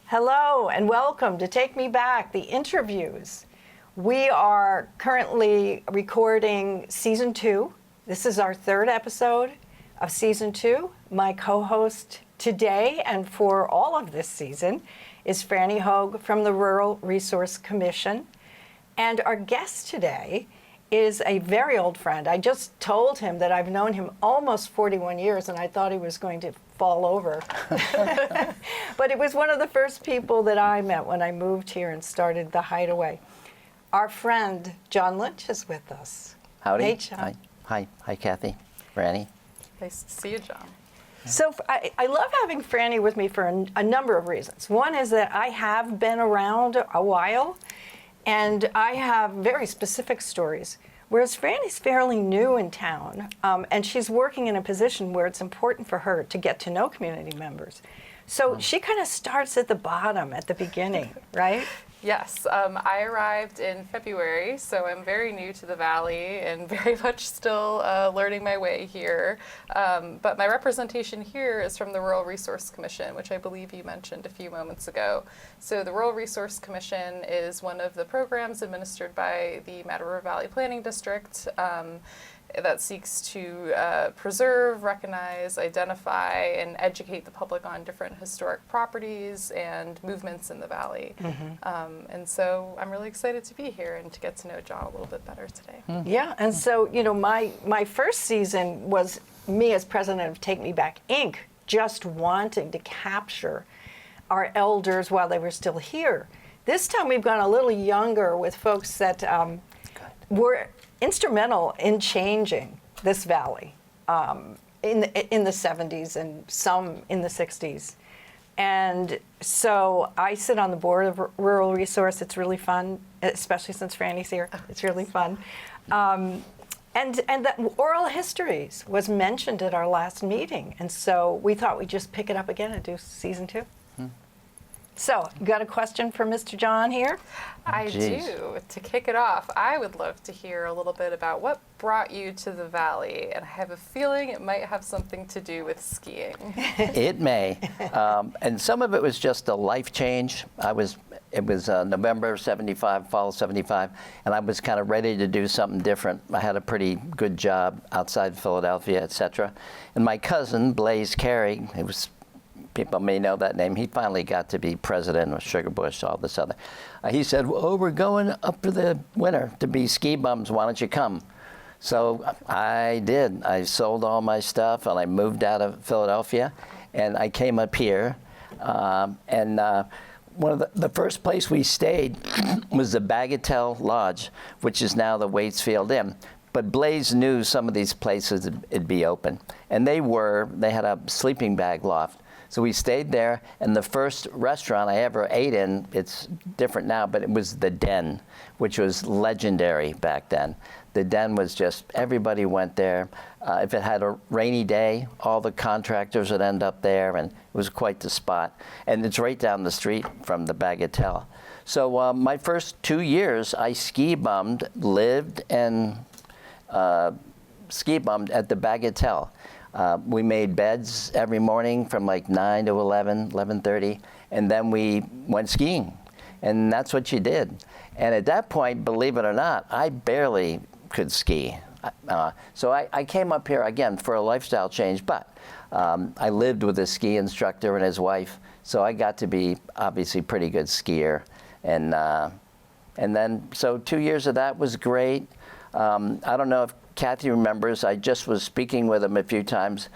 Hello and welcome to Take Me Back, the interviews. We are currently recording season 2. This is our 3rd episode of season 2. My co-host today and for all of this season is Franni Hoag from the Rural Resource Commission. And our guest today is a very old friend. I just told him that I've known him almost 41 years and I thought he was going to fall over. But it was one of the first people that I met when I moved here and started the Hideaway. Our friend, John Lynch, is with us. Howdy. Hey, John. Hi, Kathy. Franni. Nice to see you, John. So I love having Franni with me for a number of reasons. One is that I have been around a while, and I have very specific stories. Whereas Franni's fairly new in town, and she's working in a position where it's important for her to get to know community members. So she kind of starts at the bottom, at the beginning, right? Yes, I arrived in February, so I'm very new to the Valley and very much still learning my way here. But my representation here is from the Rural Resource Commission, which I believe you mentioned a few moments ago. So the Rural Resource Commission is one of the programs administered by the Mad River Valley Planning District that seeks to preserve, recognize, identify, and educate the public on different historic properties and movements in the valley. And so I'm really excited to be here and to get to know John a little bit better today. Yeah, and so, you know, my first season was me as president of Take Me Back, Inc., just wanting to capture our elders while they were still here. This time we've gone a little younger with folks that were instrumental in changing this valley in the 70s and some in the 60s. And so I sit on the board of Rural Resource. It's really fun, especially since Franni's here. It's really fun. And that oral histories was mentioned at our last meeting. And so we thought we'd just pick it up again and do season 2. So, you got a question for Mr. John here? I do. To kick it off, I would love to hear a little bit about what brought you to the Valley, and I have a feeling it might have something to do with skiing. It may. And some of it was just a life change. It was November of 75, fall of 75, and I was kind of ready to do something different. I had a pretty good job outside Philadelphia, etc. And my cousin, Blaze Carey, people may know that name. He finally got to be president of Sugar Bush, all this other. He said, "Oh, we're going up for the winter to be ski bums. Why don't you come?" So I did. I sold all my stuff and I moved out of Philadelphia, and I came up here. One of the first place we stayed was the Bagatelle Lodge, which is now the Waitsfield Inn. But Blaze knew some of these places would be open, and they had a sleeping bag loft. So we stayed there, and the first restaurant I ever ate in, it's different now, but it was the Den, which was legendary back then. The Den was just, everybody went there. If it had a rainy day, all the contractors would end up there, and it was quite the spot. And it's right down the street from the Bagatelle. So my first 2 years, I ski bummed, lived and ski bummed at the Bagatelle. We made beds every morning from like 9 to 11, 11:30, and then we went skiing. And that's what you did. And at that point, believe it or not, I barely could ski. So I came up here, again, for a lifestyle change, but I lived with a ski instructor and his wife, so I got to be obviously pretty good skier. And then, so 2 years of that was great. I don't know if Kathy remembers, I just was speaking with him a few times.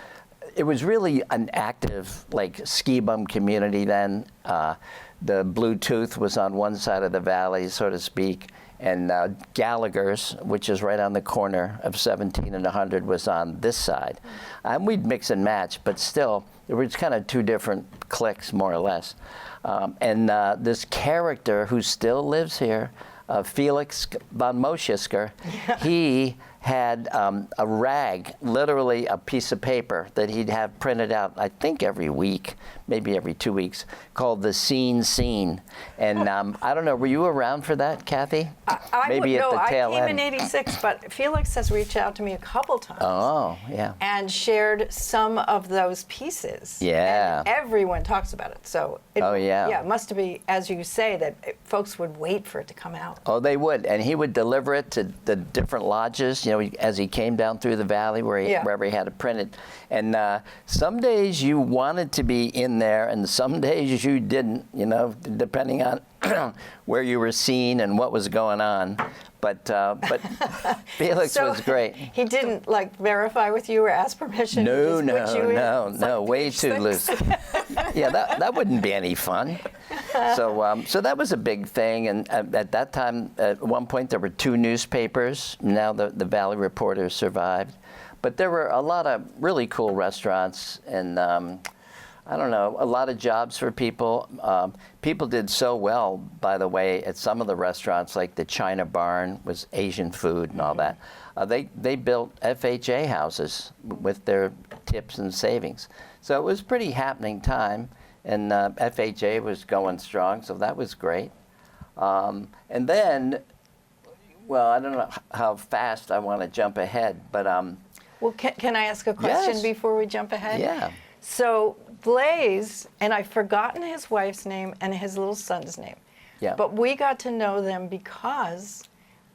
It was really an active, like, ski bum community then. The Bluetooth was on one side of the valley, so to speak, and Gallagher's, which is right on the corner of 17 and 100, was on this side. And we'd mix and match, but still, there was kind of two different cliques, more or less. This character who still lives here, Felix von Moschisker, he had a rag, literally a piece of paper that he'd have printed out, I think every week, maybe every 2 weeks, called The Scene. And I don't know, were you around for that, Kathy? Maybe at the tail I came end. in '86, but Felix has reached out to me a couple times. Oh, yeah. And shared some of those pieces. Yeah. And everyone talks about it. So it, Oh, yeah. Yeah, it must be, as you say, that folks would wait for it to come out. Oh, they would, and he would deliver it to the different lodges, as he came down through the valley wherever he had it printed. And some days you wanted to be in there, and some days you didn't, depending on where you were seen and what was going on. But Felix was great. He didn't verify with you or ask permission. No, he just put you in? way too loose. Yeah, that wouldn't be any fun. So that was a big thing, and at that time, at one point there were 2 newspapers. Now the Valley Reporter survived, but there were a lot of really cool restaurants, and I don't know, a lot of jobs for people. People did so well, by the way, at some of the restaurants, like the China Barn was Asian food and all that. They built FHA houses with their tips and savings. So it was a pretty happening time, and FHA was going strong, so that was great. And then, well, I don't know how fast I want to jump ahead, but... Well, can I ask a question before we jump ahead? Yeah. So Blaze, and I've forgotten his wife's name and his little son's name. Yeah. But we got to know them because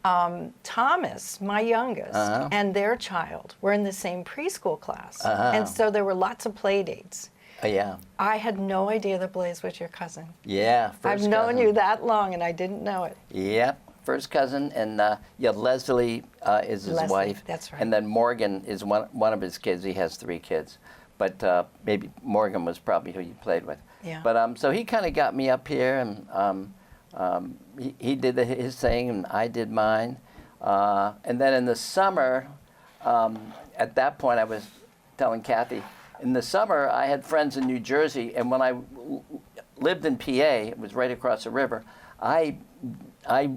Thomas, my youngest, and their child were in the same preschool class. And so there were lots of play dates. Yeah. I had no idea that Blaze was your cousin. Yeah. I've known you that long, and I didn't know it. Yep. First cousin, and Leslie is his wife. That's right. And then Morgan is one of his kids. He has 3 kids, but maybe Morgan was probably who you played with. Yeah. But so he kind of got me up here, and he did his thing, and I did mine. And then in the summer, at that point, I was telling Kathy, in the summer I had friends in New Jersey, and when I lived in PA, it was right across the river. I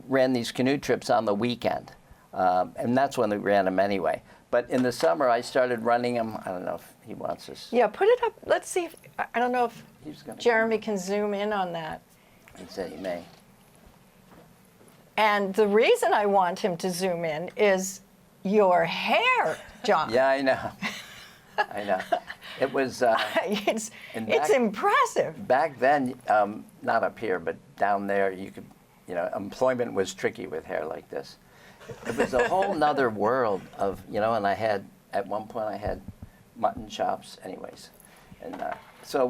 ran these canoe trips on the weekend, and that's when we ran them anyway. But in the summer, I started running them. I don't know if he wants this. Yeah, put it up. Let's see if, I don't know if gonna Jeremy can zoom in on that. He said he may. And the reason I want him to zoom in is your hair, John. Yeah, I know. I know. It was. It's impressive. Back then, not up here, but down there, you could, employment was tricky with hair like this. It was a whole nother world of, and at one point I had mutton chops anyways. And so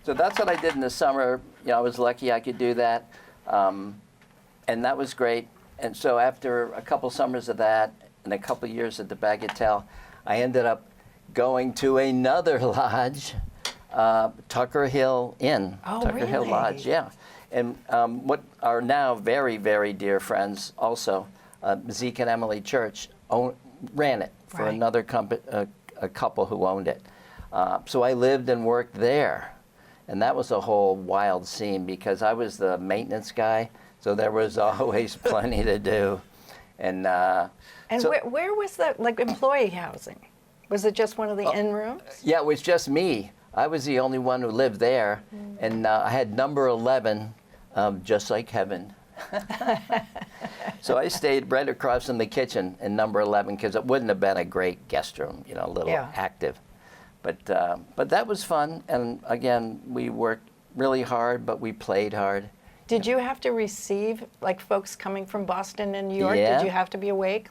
that's what I did in the summer. I was lucky I could do that. And that was great. And so after a couple summers of that and a couple years at the Bagatelle, I ended up going to another lodge, Tucker Hill Inn. Oh, Tucker Hill really? Lodge, yeah. And what are now very, very dear friends also, Zeke and Emily Church, ran it for Right. another a couple who owned it. So I lived and worked there. And that was a whole wild scene because I was the maintenance guy, so there was always plenty to do. And so, where was the employee housing? Was it just one of the inn rooms? yeah, it was just me. I was the only one who lived there, and I had number 11, just like heaven. So I stayed right across from the kitchen in number 11 because it wouldn't have been a great guest room, a little active. But that was fun, and again, we worked really hard, but we played hard. Did you have to receive folks coming from Boston and New York? Yeah. Did you have to be awake?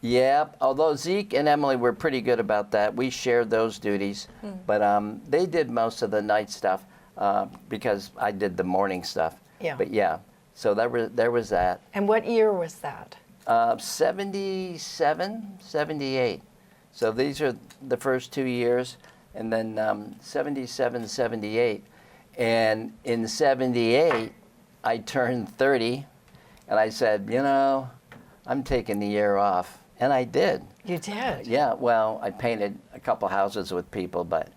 Yeah, although Zeke and Emily were pretty good about that. We shared those duties, but they did most of the night stuff because I did the morning stuff. Yeah. But yeah, so there was that. And what year was that? 77, 78. So these are the first 2 years, and then 77, 78. And in 78, I turned 30, and I said, I'm taking the year off. And I did. You did? Yeah, well, I painted a couple houses with people, but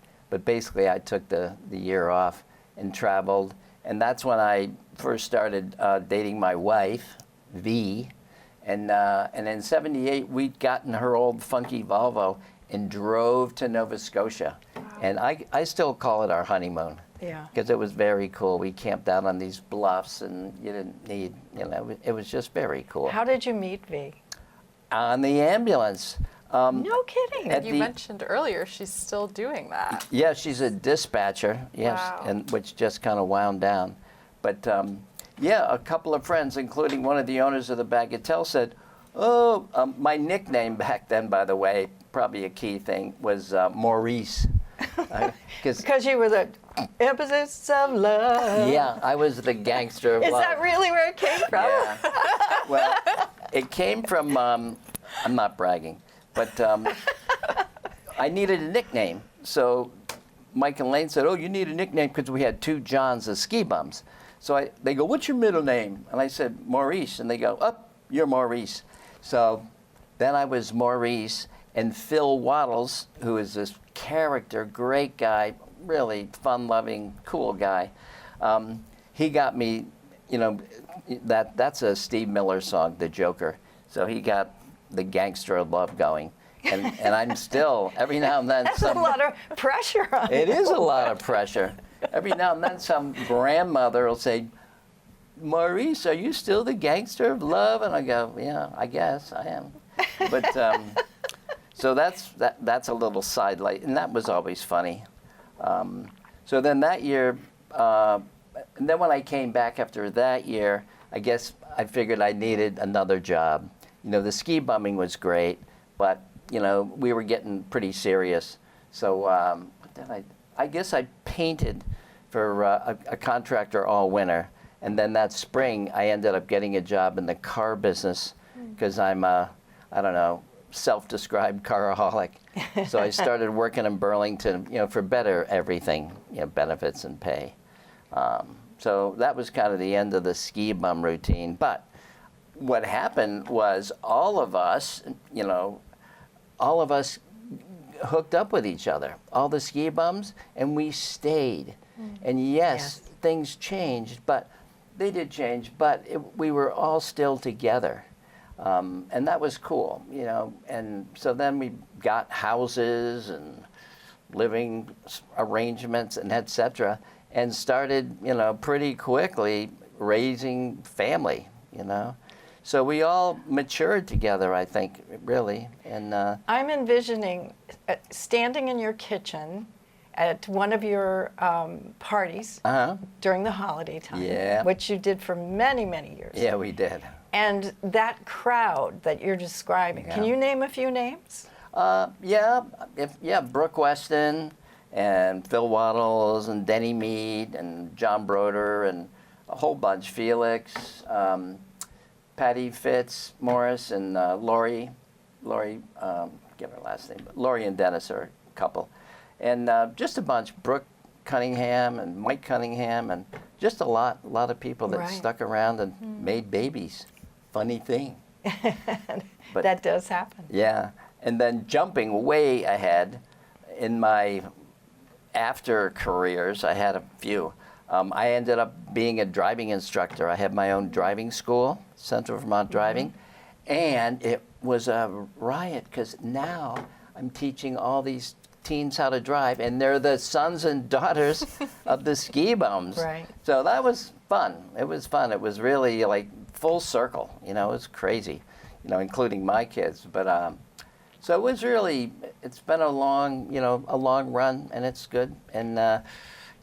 basically I took the year off and traveled. And that's when I first started dating my wife, V. And in 78, we'd gotten her old funky Volvo and drove to Nova Scotia. Wow. And I still call it our honeymoon. Yeah. Because it was very cool. We camped out on these bluffs, and you didn't need, it was just very cool. How did you meet V? On the ambulance. No kidding. At You mentioned earlier she's still doing that. Yeah, she's a dispatcher, yes, Wow. and which just kind of wound down. But yeah, a couple of friends, including one of the owners of the Bagatelle, said, oh, my nickname back then, by the way, probably a key thing, was Maurice. Because you were the emphasis of love. Yeah, I was the gangster of Is love. that really where it came from? Yeah. Well, it came from, I'm not bragging, but I needed a nickname. So Mike and Lane said, oh, you need a nickname, because we had 2 Johns as ski bums. So they go, what's your middle name? And I said, Maurice. And they go, oh, you're Maurice. So then I was Maurice, and Phil Waddles, who is this character, great guy, really fun-loving, cool guy. He got me, that's a Steve Miller song, The Joker. So he got the gangster of love going. And I'm still, every now and then, That's a lot of pressure on it you. is a lot of pressure. Every now and then some grandmother will say, Maurice, are you still the gangster of love? And I go, yeah, I guess I am. But so that's a little sidelight, and that was always funny. So then that year, and then when I came back after that year, I guess I figured I needed another job. The ski bumming was great, but we were getting pretty serious. So I guess I painted for a contractor all winter. And then that spring, I ended up getting a job in the car business because I'm I don't know, self-described caraholic. So I started working in Burlington, for better everything, benefits and pay. So that was kind of the end of the ski bum routine. But what happened was all of us hooked up with each other, all the ski bums, and we stayed. And yes, things changed, but they did change, but we were all still together. And that was cool, and so then we got houses and living arrangements and et cetera, and started, pretty quickly raising family, So we all matured together, I think, really. And I'm envisioning standing in your kitchen at one of your parties during the holiday time, which you did for many, many years. Yeah, we did. And that crowd that you're describing, can you name a few names? Brooke Weston and Phil Waddles and Denny Mead and John Broder and a whole bunch, Felix, Patty Fitzmaurice and Lori, get her last name, Lori and Dennis are a couple. And just a bunch, Brooke Cunningham and Mike Cunningham, and just a lot of people that stuck around and made babies. Funny thing. But that does happen. Yeah. And then jumping way ahead, in my after careers, I had a few. I ended up being a driving instructor. I had my own driving school, Central Vermont Driving, and it was a riot because now I'm teaching all these teens how to drive, and they're the sons and daughters of the ski bums. Right. So that was fun. It was fun. It was really like full circle. It was crazy, including my kids. But so it was really. It's been a long run, and it's good. And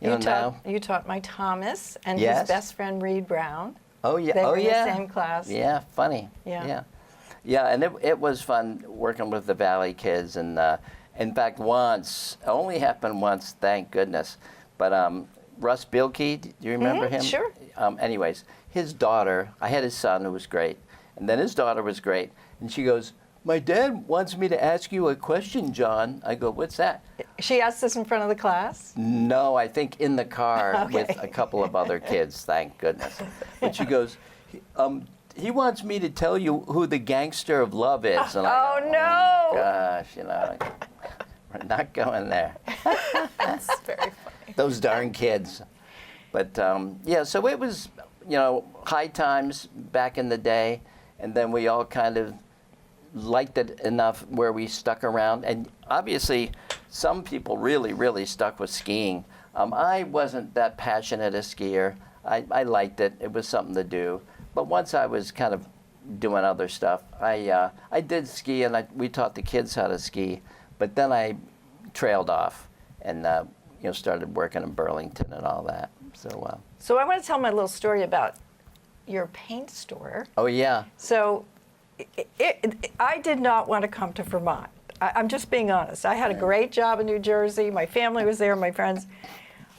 You now taught my Thomas and Yes. his best friend Reed Brown. Oh yeah. They oh were in yeah. the same class. Yeah. Funny. Yeah. Yeah. And it was fun working with the Valley kids. And in fact, only happened once, thank goodness. But Russ Bielke, do you remember him? Sure. Anyways, his daughter, I had his son who was great, and then his daughter was great, and she goes, my dad wants me to ask you a question, John. I go, what's that? She asked this in front of the class? No, I think in the car Okay. with a couple of other kids, thank goodness. But she goes, he wants me to tell you who the gangster of love is. And I go, no. Gosh, we're not going there. That's very funny. Those darn kids. But so it was, high times back in the day, and then we all kind of liked it enough where we stuck around. And obviously, some people really, really stuck with skiing. I wasn't that passionate a skier. I liked it. It was something to do. But once I was kind of doing other stuff, I did ski, and we taught the kids how to ski. But then I trailed off and started working in Burlington and all that. So I want to tell my little story about your paint store. Oh, yeah. So I did not want to come to Vermont. I'm just being honest. I had a great job in New Jersey. My family was there, my friends.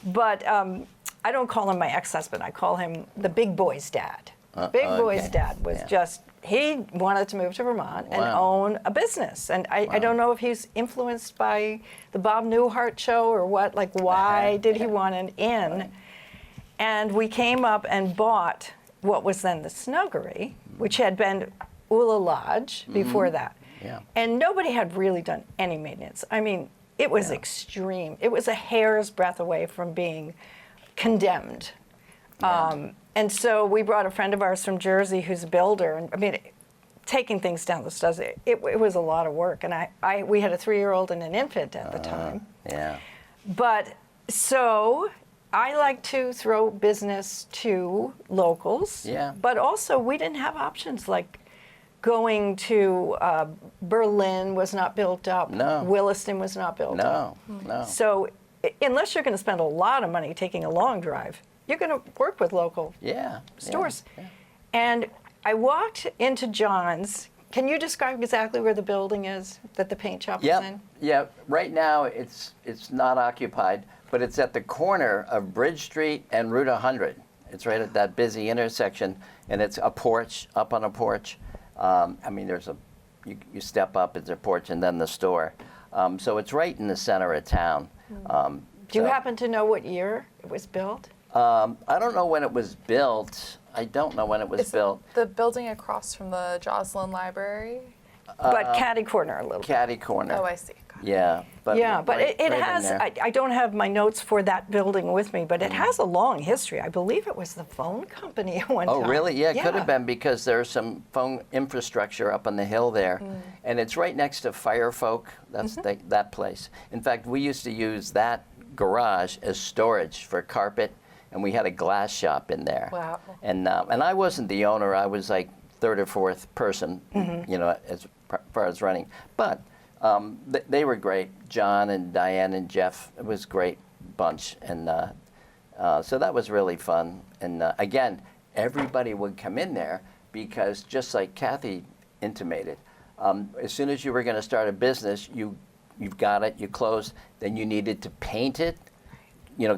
But I don't call him my ex-husband. I call him the big boy's dad. Big boy's dad was just, he wanted to move to Vermont and own a business. And I don't know if he's influenced by the Bob Newhart show or what, like why did he want an inn? And we came up and bought what was then the Snuggery, which had been Ula Lodge before that. Yeah. And nobody had really done any maintenance. I mean, it was extreme. It was a hair's breadth away from being condemned. And so we brought a friend of ours from Jersey who's a builder. And I mean, taking things down the stairs, it was a lot of work. And we had a 3-year-old and an infant at the time. Yeah. But so I like to throw business to locals. Yeah. But also we didn't have options like going to Berlin was not built up. No. Williston was not built up. No. So unless you're going to spend a lot of money taking a long drive, you're going to work with local stores. Yeah. And I walked into John's. Can you describe exactly where the building is that the paint shop is in? Yeah. Right now it's not occupied, but it's at the corner of Bridge Street and Route 100. It's right at that busy intersection, and it's a porch, up on a porch. I mean, you step up, it's a porch, and then the store. So it's right in the center of town. Do you happen to know what year it was built? I don't know when it was built. I don't know when it was built. The building across from the Joslin Library? But catty corner a little. Catty corner. Oh, I see. Got it. Yeah. But it right has, in there. I don't have my notes for that building with me, but it has a long history. I believe it was the phone company at one time. Oh, really? Yeah, it could have been because there's some phone infrastructure up on the hill there. And it's right next to Firefolk. That's that place. In fact, we used to use that garage as storage for carpet, and we had a glass shop in there. Wow. And I wasn't the owner. I was like third or fourth person, as far as running. But they were great. John and Diane and Jeff. It was a great bunch. And so that was really fun. And again, everybody would come in there because just like Kathy intimated, as soon as you were going to start a business, you've got it, you closed, then you needed to paint it,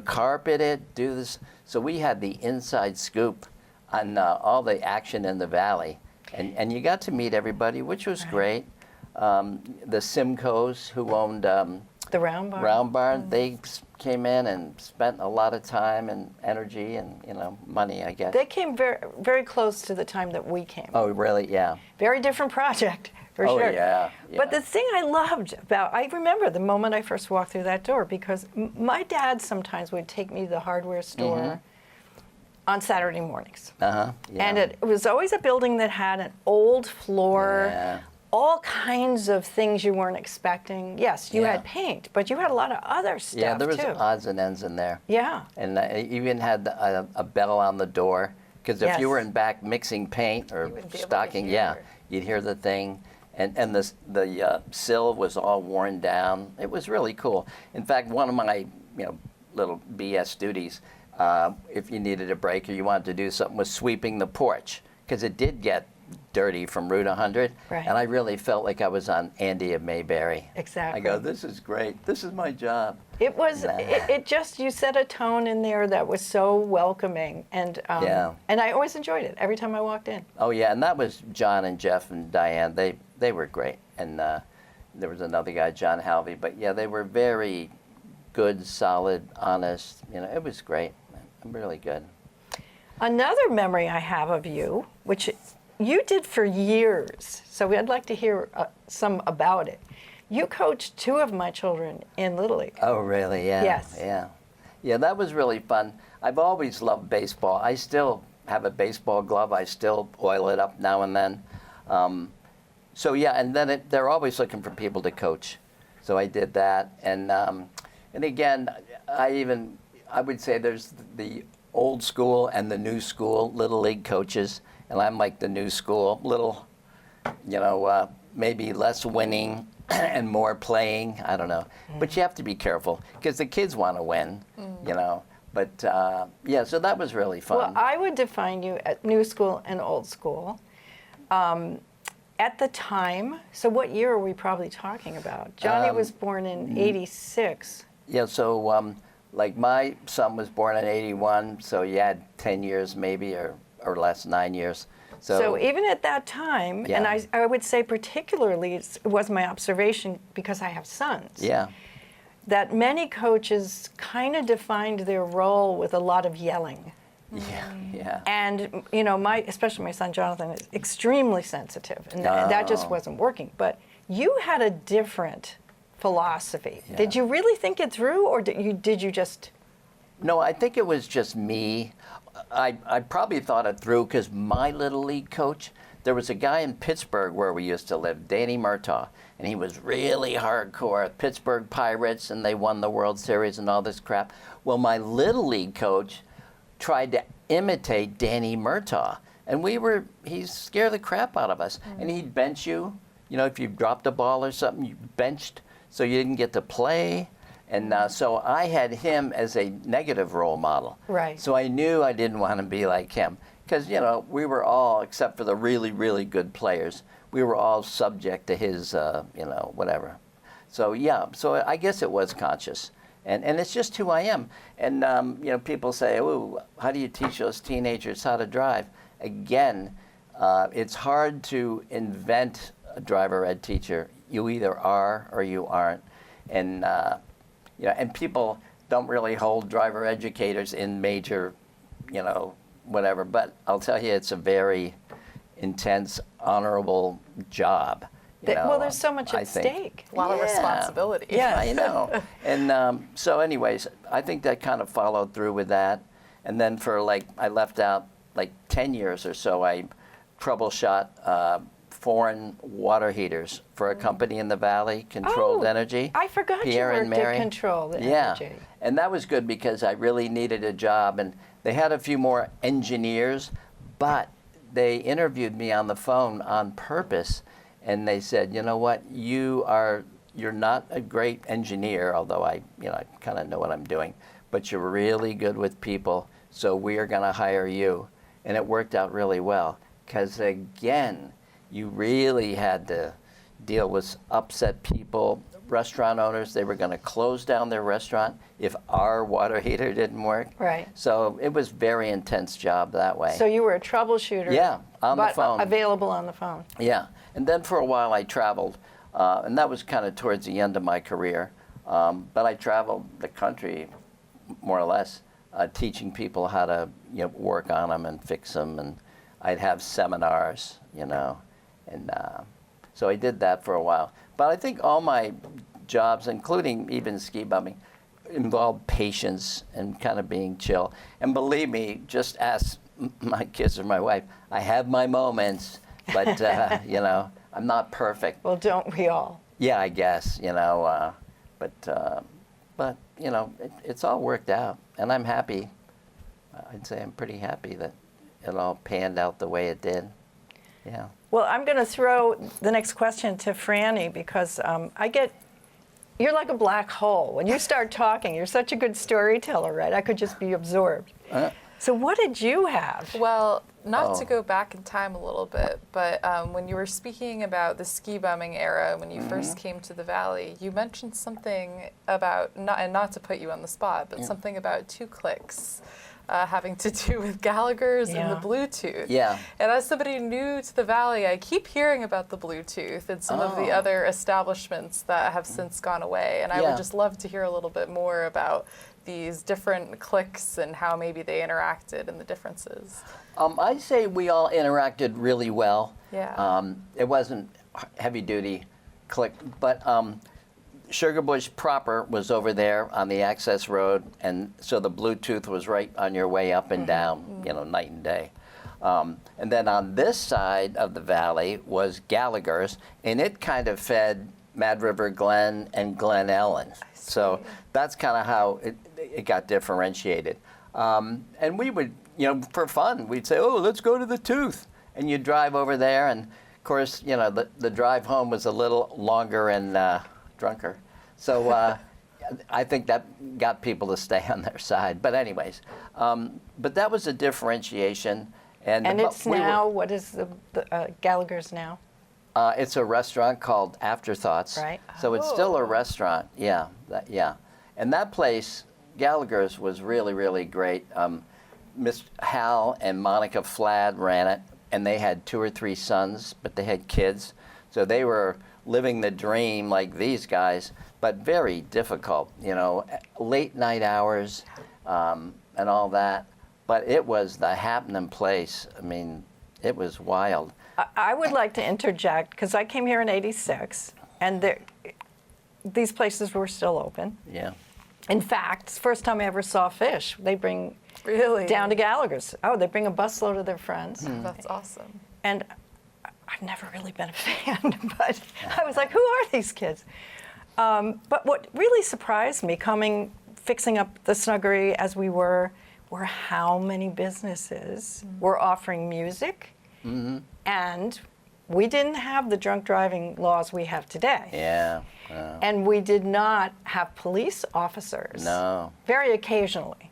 carpet it, do this. So we had the inside scoop on all the action in the valley. And you got to meet everybody, which was great. The Simcoes, who owned the Round Barn. They came in and spent a lot of time and energy and money, I guess. They came very, very close to the time that we came. Oh, really? Yeah. Very different project, for Oh, sure. yeah. But the thing I loved I remember the moment I first walked through that door, because my dad sometimes would take me to the hardware store on Saturday mornings. Yeah. And it was always a building that had an old floor, all kinds of things you weren't expecting. Yes, you had paint, but you had a lot of other stuff, Yeah, there was too. odds and ends in there. Yeah. And it even had a bell on the door, because if you were in back mixing paint or wouldn't be able to stocking, hear. you'd hear the thing. And the sill was all worn down. It was really cool. In fact, one of my little BS duties, if you needed a break or you wanted to do something, was sweeping the porch, because it did get dirty from Route 100, Right. and I really felt like I was on Andy of Mayberry. Exactly. I go, this is great. This is my job. It was, it just, you set a tone in there that was so welcoming. And and I always enjoyed it every time I walked in. Oh, yeah, and that was John and Jeff and Diane. They were great. And there was another guy, John Halvey. But, yeah, they were very good, solid, honest. It was great. Really good. Another memory I have of you, which you did for years, so I'd like to hear some about it. You coached 2 of my children in Little League. Oh, really? Yeah. Yes. Yeah, that was really fun. I've always loved baseball. I still have a baseball glove. I still oil it up now and then. So, yeah, and then they're always looking for people to coach. So I did that, and again, I would say there's the old school and the new school Little League coaches, and I'm like the new school, little, maybe less winning and more playing. I don't know, but you have to be careful because the kids want to win, But yeah, so that was really fun. Well, I would define you at new school and old school. At the time, so what year are we probably talking about? Johnny was born in 86. Yeah, so like my son was born in 81, so you had 10 years maybe, or less, 9 years. So even at that time, Yeah. and I would say particularly, it was my observation because I have sons, Yeah, that many coaches kind of defined their role with a lot of yelling. yeah. And, especially my son Jonathan is extremely sensitive, and that just wasn't working. But you had a different philosophy. Yeah. Did you really think it through, or did you just... No, I think it was just me. I probably thought it through because my Little League coach, there was a guy in Pittsburgh where we used to live, Danny Murtaugh, and he was really hardcore, Pittsburgh Pirates, and they won the World Series and all this crap. Well, my Little League coach tried to imitate Danny Murtaugh, and he scared the crap out of us. And he'd bench you, if you dropped a ball or something, you benched so you didn't get to play. And so I had him as a negative role model. Right. So I knew I didn't want to be like him. Because, we were all, except for the really, really good players, we were all subject to his, whatever. So, yeah, so I guess it was conscious. And it's just who I am. And, people say, oh, how do you teach those teenagers how to drive? Again, it's hard to invent a driver ed teacher. You either are or you aren't. And, and people don't really hold driver educators in major, whatever. But I'll tell you, it's a very intense, honorable job. Well, there's so much I at think. stake. A lot of responsibility. Yeah. I know. And so anyways, I think that kind of followed through with that. And then I left out 10 years or so, I troubleshot foreign water heaters for a company in the valley, Controlled Energy. I forgot Pierre you and worked Mary. at Controlled Yeah, Energy. and that was good because I really needed a job. And they had a few more engineers, but they interviewed me on the phone on purpose. And they said, you know what, you're not a great engineer, although I kind of know what I'm doing, but you're really good with people, so we are going to hire you. And it worked out really well, because again, you really had to deal with upset people, restaurant owners. They were going to close down their restaurant if our water heater didn't work. Right. So it was a very intense job that way. So you were a troubleshooter. Yeah, on the but phone. Available on the phone. Yeah, and then for a while I traveled, and that was kind of towards the end of my career. But I traveled the country, more or less, teaching people how to work on them and fix them, and I'd have seminars, and so I did that for a while. But I think all my jobs, including even ski bumming, involved patience and kind of being chill. And believe me, just ask my kids or my wife, I have my moments, but, I'm not perfect. Well, don't we all? Yeah, I guess, but it's all worked out. And I'm happy. I'd say I'm pretty happy that it all panned out the way it did. Yeah. Well, I'm going to throw the next question to Franni because you're like a black hole. When you start talking, you're such a good storyteller, right? I could just be absorbed. So what did you have? Well, not to go back in time a little bit, but when you were speaking about the ski bumming era, when you first came to the Valley, you mentioned something about, not to put you on the spot, but something about 2 clicks. Having to do with Gallagher's and the Bluetooth. Yeah. And as somebody new to the Valley, I keep hearing about the Bluetooth and some of the other establishments that have since gone away. And I would just love to hear a little bit more about these different cliques and how maybe they interacted and the differences. I'd say we all interacted really well. Yeah. It wasn't heavy duty click, but Sugarbush proper was over there on the access road, and so the Bluetooth was right on your way up and down, night and day. And then on this side of the valley was Gallagher's, and it kind of fed Mad River Glen, and Glen Ellen. So that's kind of how it got differentiated. And we would, for fun, we'd say, oh, let's go to the Tooth. And you'd drive over there, and of course, the drive home was a little longer and drunker. So I think that got people to stay on their side. But anyways, but that was a differentiation. And it's now, what is the Gallagher's now? It's a restaurant called Afterthoughts. Right. So it's still a restaurant. Yeah. And that place, Gallagher's, was really, really great. Miss Hal and Monica Flad ran it, and they had 2 or 3 sons, but they had kids. So they were living the dream like these guys, but very difficult, late night hours and all that. But it was the happening place. I mean, it was wild. I would like to interject, because I came here in '86, and these places were still open. Yeah. In fact, it's the first time I ever saw fish. They bring Really? down to Gallagher's. Oh, they bring a busload of their friends. That's awesome. And I've never really been a fan, but I was like, who are these kids? But what really surprised me, fixing up the snuggery as we were how many businesses were offering music. And we didn't have the drunk driving laws we have today. Yeah. And we did not have police officers. No. Very occasionally.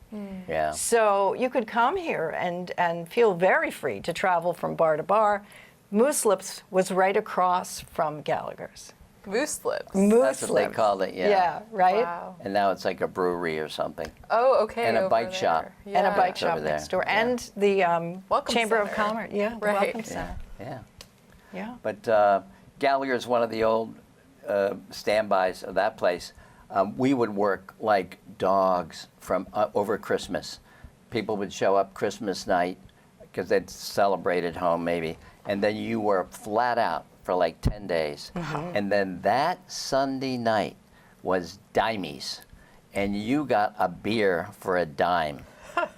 Yeah. So you could come here and feel very free to travel from bar to bar. Moose Lips was right across from Gallagher's. Moose Lips. Moose That's what they Lips. called it, yeah. Yeah, right? Wow. And now it's like a brewery or something. Oh, okay. And a over bike there. shop. Yeah. And a bike It's shop over there, next door. yeah. And the Welcome Chamber of Center. Commerce. Yeah, the Right. Welcome Yeah. Center. Yeah. Yeah. But Gallagher's, one of the old standbys of that place. We would work like dogs from over Christmas. People would show up Christmas night because they'd celebrate at home maybe, and then you were flat out for like 10 days. And then that Sunday night was dimes, and you got a beer for a dime.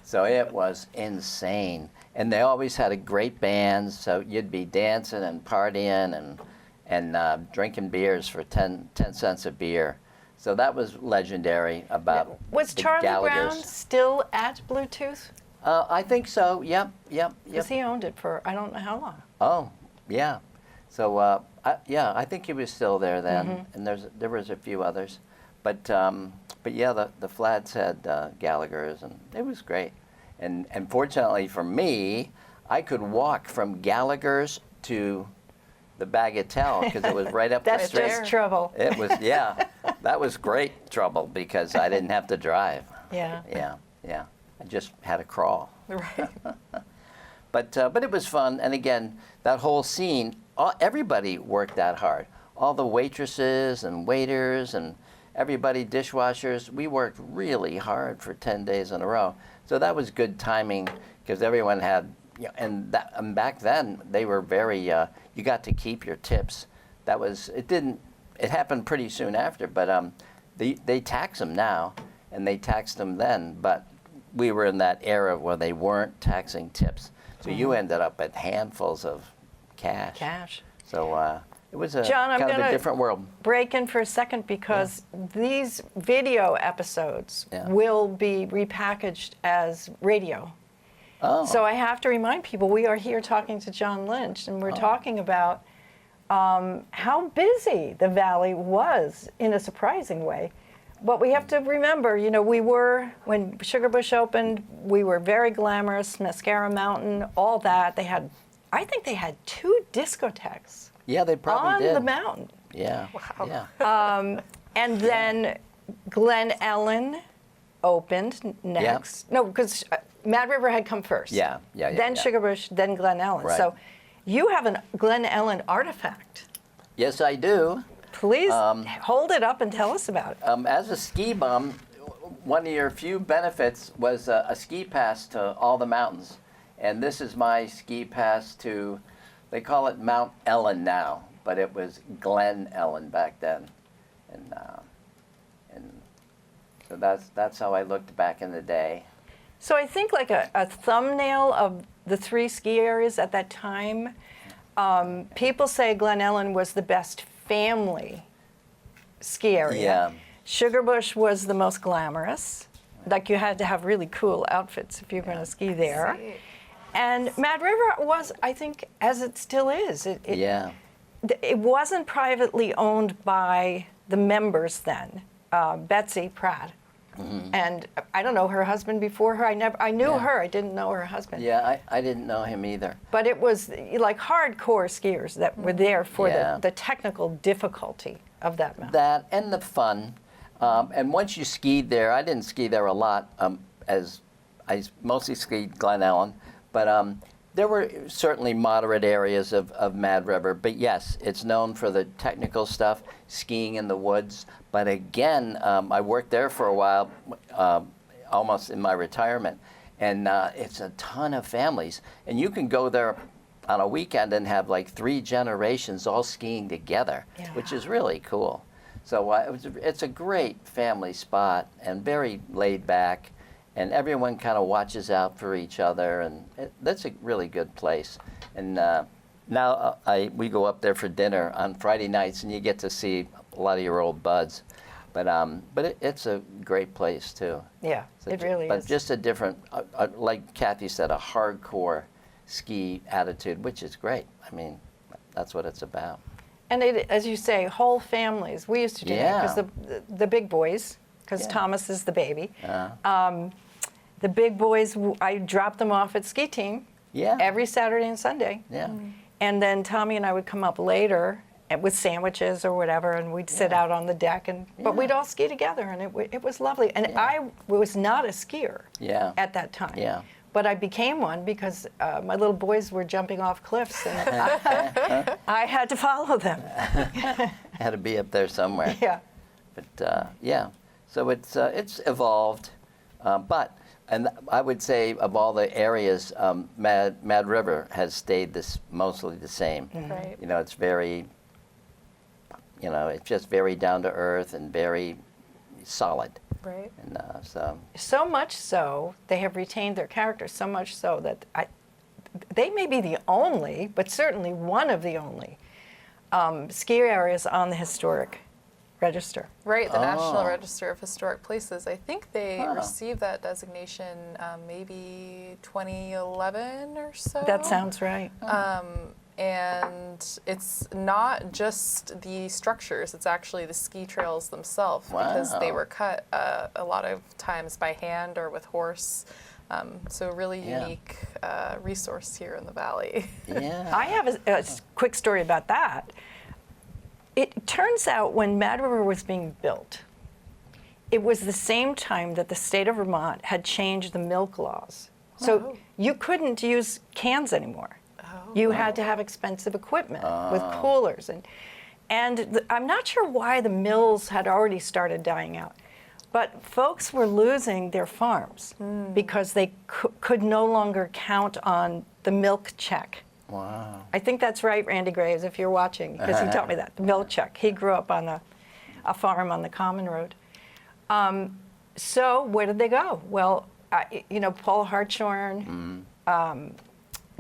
So it was insane. And they always had a great band, so you'd be dancing and partying and drinking beers for 10 cents a beer. So that was legendary about Was the Charlie Gallaghers. Brown still at Bluetooth? I think so. Yep. Because he owned it for I don't know how long. Oh, yeah. So I think he was still there then, and there was a few others, but yeah, the Flads had Gallagher's, and it was great. And fortunately for me, I could walk from Gallagher's to the Bagatelle because it was right up the That's street. just trouble. It was, yeah, that was great trouble because I didn't have to drive. Yeah. Yeah. I just had to crawl. Right. But it was fun, and again, that whole scene, everybody worked that hard. All the waitresses and waiters and everybody, dishwashers, we worked really hard for 10 days in a row. So that was good timing because everyone had, and back then they were very, you got to keep your tips. It happened pretty soon after, but they tax them now, and they taxed them then, but we were in that era where they weren't taxing tips. So you ended up at handfuls of cash. So it was John, I'm kind of a gonna different world. break in for a second because these video episodes Yeah. will be repackaged as radio. Oh. So I have to remind people we are here talking to John Lynch, and we're talking about how busy the Valley was in a surprising way. But we have to remember, when Sugar Bush opened, we were very glamorous, Mascara Mountain, all that. I think they had 2 discotheques Yeah, they probably on did. the mountain. Yeah. Wow. Yeah. And then Glen Ellen opened next. No, because Mad River had come first. Yeah. Then Sugar Bush, then Glen Ellen. Right. So you have a Glen Ellen artifact. Yes, I do. Please hold it up and tell us about it. As a ski bum, one of your few benefits was a ski pass to all the mountains. And this is my ski pass to, they call it Mount Ellen now, but it was Glen Ellen back then. And so that's how I looked back in the day. So I think like a thumbnail of the 3 ski areas at that time, people say Glen Ellen was the best family ski area. Yeah. Sugarbush was the most glamorous. Like you had to have really cool outfits if you're going to ski there. See. And Mad River was, I think, as it still is. Yeah. It wasn't privately owned by the members then. Betsy Pratt. And I don't know her husband before her. I knew Yeah. her. I didn't know her husband. Yeah, I didn't know him either. But it was like hardcore skiers that were there for Yeah. the technical difficulty of that mountain. That and the fun. And once you skied there, I didn't ski there a lot, as I mostly skied Glen Ellen, but there were certainly moderate areas of Mad River. But yes, it's known for the technical stuff, skiing in the woods. But again, I worked there for a while, almost in my retirement, and it's a ton of families. And you can go there on a weekend and have like 3 generations all skiing together, Yeah. which is really cool. So it's a great family spot and very laid back, and everyone kind of watches out for each other, and that's a really good place. And now we go up there for dinner on Friday nights, and you get to see a lot of your old buds. But it's a great place too. Yeah, it really But is. just a different, like Kathy said, a hardcore ski attitude, which is great. I mean, that's what it's about. And it, as you say, whole families. We used to do that because the big boys, because Yeah. Thomas is the baby. Uh, The big boys, I dropped them off at ski team yeah. every Saturday and Sunday. Yeah. And then Tommy and I would come up later with sandwiches or whatever, and we'd sit Yeah. out on the deck, but we'd all ski together, and it was lovely. And Yeah. I was not a skier Yeah. at that time. Yeah. But I became one because my little boys were jumping off cliffs, and I had to follow them. Had to be up there somewhere. Yeah. But yeah, so it's evolved, and I would say of all the areas, Mad River has stayed mostly the same. Right. You know, it's very, it's just very down to earth and very solid. Right. And so So much so, they have retained their character so much so that they may be the only, but certainly one of the only, ski areas on the historic register. Right, the National Oh. Register of Historic Places. I think they Huh. received that designation maybe 2011 or so. That sounds right. And it's not just the structures, it's actually the ski trails themselves because they Wow. were cut a lot of times by hand or with horse. So a really Yeah. unique resource here in the valley. yeah. I have a quick story about that. It turns out when Mad River was being built, it was the same time that the state of Vermont had changed the milk laws. So Oh. you couldn't use cans anymore. Oh. You had to have expensive equipment with coolers. And I'm not sure why the mills had already started dying out. But folks were losing their farms because they could no longer count on the milk check. Wow. I think that's right, Randy Graves, if you're watching, because he taught me that, the milk check. He grew up on a farm on the Common Road. So where did they go? Well, Paul Hartshorn,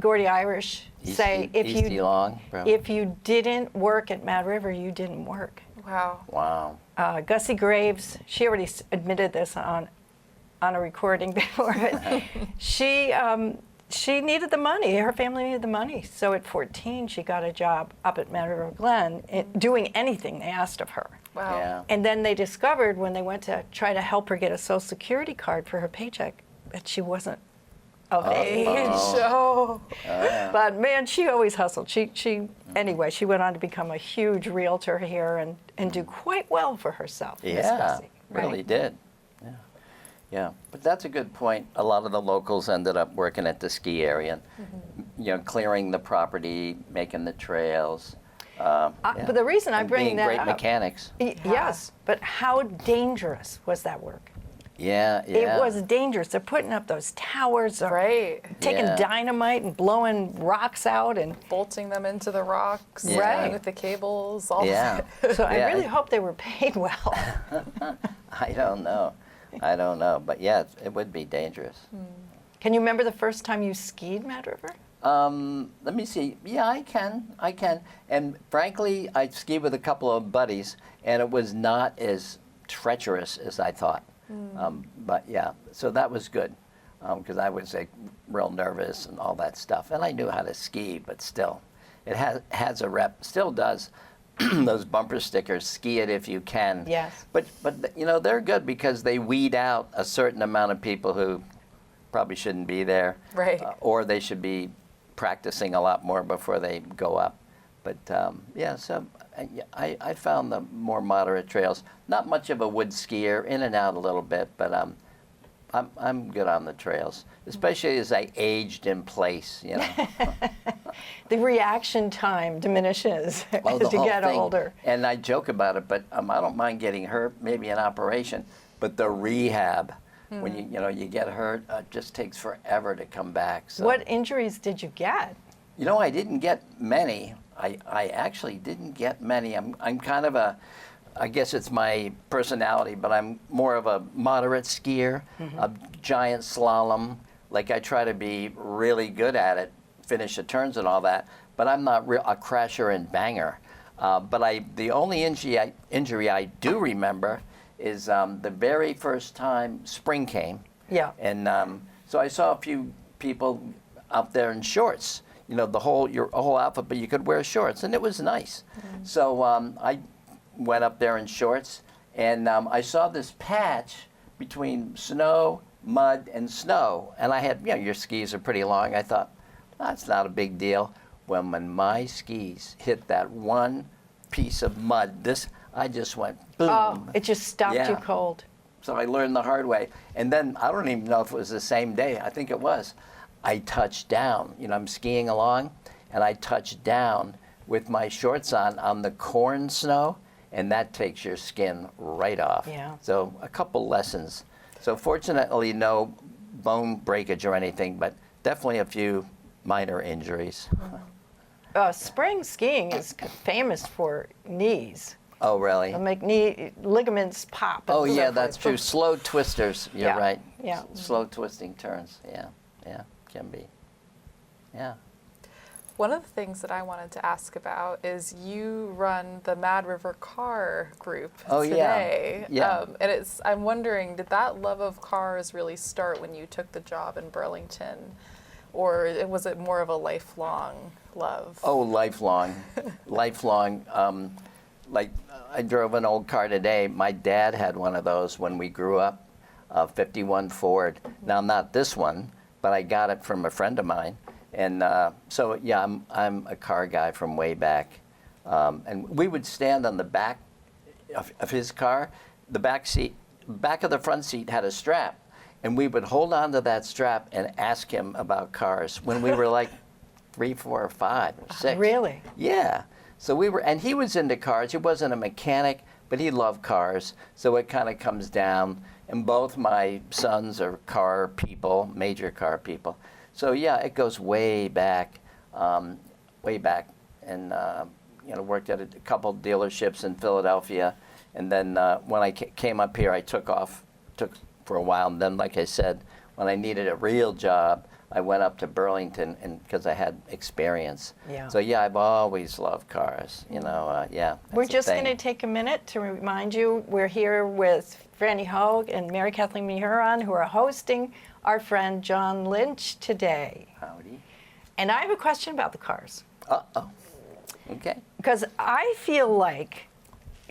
Gordy Irish say Easty Long, bro. if you didn't work at Mad River, you didn't work. Wow. Wow. Gussie Graves, she already admitted this on a recording before, but she needed the money. Her family needed the money. So at 14, she got a job up at Mad River Glen doing anything they asked of her. Wow. Yeah. And then they discovered when they went to try to help her get a Social Security card for her paycheck that she wasn't of age. Oh. But man, she always hustled. Anyway, she went on to become a huge realtor here and do quite well for herself. Miss Yeah, Gussie, right? really did. Yeah. Yeah, but that's a good point. A lot of the locals ended up working at the ski area, clearing the property, making the trails. Yeah. But the reason I And bring being that great up, mechanics. Yes, but how dangerous was that work? Yeah, yeah. It was dangerous. They're putting up those towers, or Right. taking Yeah. dynamite and blowing rocks out, and Bolting them into the rocks, Yeah. with the cables, all Yeah. of it. so I Yeah. really hope they were paid well. I don't know. But yeah, it would be dangerous. Can you remember the first time you skied Mad River? Let me see. Yeah, I can. And frankly, I skied with a couple of buddies, and it was not as treacherous as I thought. But yeah, so that was good, because I was like real nervous and all that stuff. And I knew how to ski, but still, it has a rep, still does. Those bumper stickers, ski it if you can. Yes. But you know, they're good because they weed out a certain amount of people who probably shouldn't be there. Right. Or they should be practicing a lot more before they go up. But yeah, so I found the more moderate trails. Not much of a wood skier, in and out a little bit, but I'm good on the trails, especially as I aged in place, you know. The reaction time diminishes Oh, as the you whole get thing. older. And I joke about it, but I don't mind getting hurt, maybe an operation, but the rehab, when you get hurt, it just takes forever to come back. So. What injuries did you get? You know, I didn't get many. I actually didn't get many. I'm kind of I guess it's my personality, but I'm more of a moderate skier, a giant slalom. Like I try to be really good at it, finish the turns and all that, but I'm not a crasher and banger. But the only injury I do remember is the very first time spring came. Yeah. And so I saw a few people out there in shorts, you know, your whole outfit, but you could wear shorts, and it was nice. So I went up there in shorts, and I saw this patch between snow, mud, and snow. And I had, your skis are pretty long. I thought, that's not a big deal. When my skis hit that one piece of mud, I just went boom. Oh, it just stopped you Yeah. cold. So I learned the hard way. And then, I don't even know if it was the same day. I think it was. I touched down. I'm skiing along, and I touched down with my shorts on the corn snow, and that takes your skin right off. Yeah. So a couple lessons. So fortunately, no bone breakage or anything, but definitely a few minor injuries. Spring skiing is famous for knees. Oh, really? They'll make knee ligaments pop. and Oh, so yeah, forth. that's true. Slow twisters. You're Yeah. right. Yeah. Slow twisting turns. Yeah, can be. Yeah. One of the things that I wanted to ask about is you run the Mad River Car group Oh, yeah. today. Yeah. And I'm wondering, did that love of cars really start when you took the job in Burlington? Or was it more of a lifelong love? Oh, lifelong. Lifelong. Like, I drove an old car today. My dad had one of those when we grew up, a 51 Ford. Now, not this one, but I got it from a friend of mine. And so, yeah, I'm a car guy from way back. And we would stand on the back of his car. The back of the front seat had a strap. And we would hold on to that strap and ask him about cars when we were like 3, 4, or 5, or 6. Really? Yeah. So and he was into cars. He wasn't a mechanic, but he loved cars. So it kind of comes down. And both my sons are car people, major car people. So yeah, it goes way back, way back. And, worked at a couple dealerships in Philadelphia. And then when I came up here, I took for a while. And then, like I said, when I needed a real job, I went up to Burlington because I had experience. Yeah. So yeah, I've always loved cars. Yeah. We're that's a just thing. going to take a minute to remind you we're here with Franni Hoag and Mary Kathleen Mehuron, who are hosting our friend John Lynch today. Howdy. And I have a question about the cars. Uh-oh. Okay. Because I feel like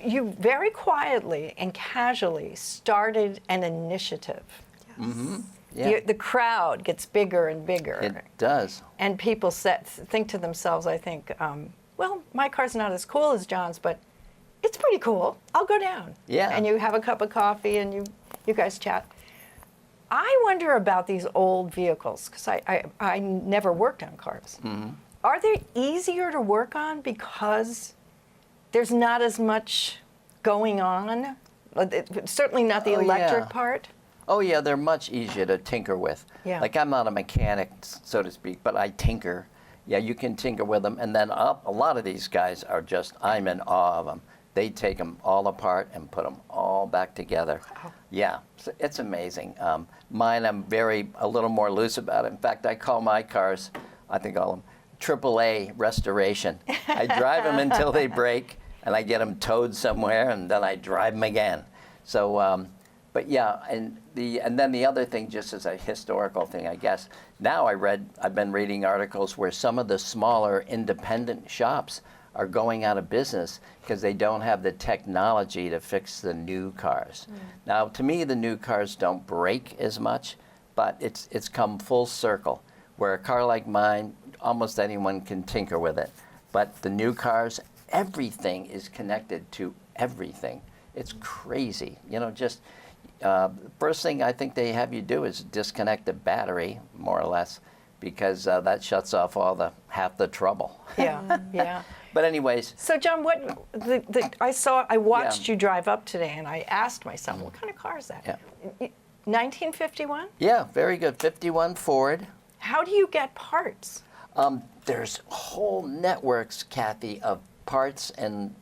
you very quietly and casually started an initiative. Mm-hmm. Yeah. The crowd gets bigger and bigger. It does. And people think to themselves, I think, well, my car's not as cool as John's, but it's pretty cool. I'll go down. Yeah. And you have a cup of coffee and you guys chat. I wonder about these old vehicles, because I never worked on cars. Mm-hmm. Are they easier to work on because there's not as much going on? Certainly not the Oh, electric yeah. part. Oh yeah, they're much easier to tinker with. Yeah. Like I'm not a mechanic, so to speak, but I tinker. Yeah, you can tinker with them. And then a lot of these guys are I'm in awe of them. They take them all apart and put them all back together. Wow. Yeah, so it's amazing. Mine, I'm a little more loose about it. In fact, I call my cars I think all of them, AAA restoration. I drive them until they break, and I get them towed somewhere, and then I drive them again. So, but yeah, and then the other thing, just as a historical thing, I guess, now I've been reading articles where some of the smaller independent shops are going out of business because they don't have the technology to fix the new cars. Now, to me, the new cars don't break as much, but it's come full circle, where a car like mine, almost anyone can tinker with it. But the new cars, everything is connected to everything. It's crazy. Just first thing I think they have you do is disconnect the battery, more or less, because that shuts off half the trouble. Yeah, yeah. But anyways. So John, I watched you drive up today, and I asked my son, what kind of car is that? Yeah. 1951? Yeah, very good. 51 Ford. How do you get parts? There's whole networks, Kathy, of parts, and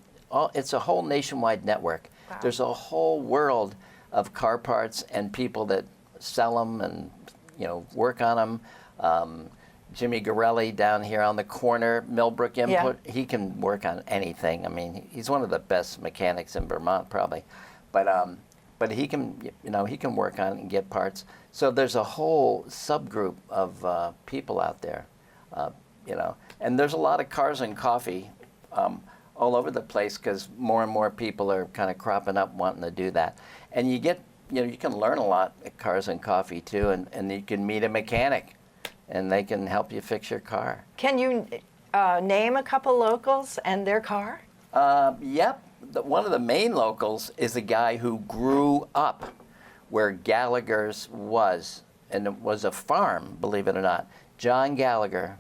it's a whole nationwide network. Wow. There's a whole world of car parts and people that sell them and work on them. Jimmy Gorelli down here on the corner, Millbrook Input, he can work on anything. I mean, he's one of the best mechanics in Vermont, probably. But he can, he can work on it and get parts. So there's a whole subgroup of people out there, and there's a lot of cars and coffee all over the place because more and more people are kind of cropping up wanting to do that. And you get, you can learn a lot at Cars and Coffee too, and you can meet a mechanic, and they can help you fix your car. Can you name a couple locals and their car? Yep. One of the main locals is a guy who grew up where Gallagher's was, and it was a farm, believe it or not. Johnny Gallagher.